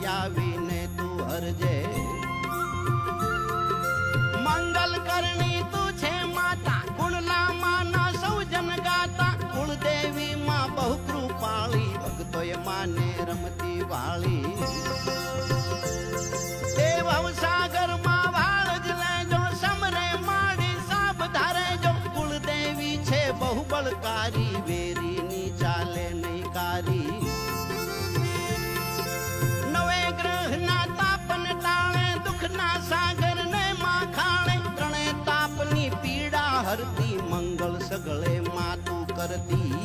આવીને તું હરજે મંગલ કરણી તું છે માતા કુણલા માના સૌ જન ગાતા કુળદેવી માં બહુ કૃપાળી ભક્તોએ માને રમતી વાળી દેવ સાગર માં વાળ જ લેજો સમરે માડી સાબ ધારે જો કુળદેવી છે બહુ બળકારી વેરી ની ચાલે નહીં કારી નવે ગ્રહ ના તાપન ટાણે દુઃખ ના સાગર ને માં ખાણે ત્રણે તાપની પીડા હરતી મંગળ સગળે માતું કરતી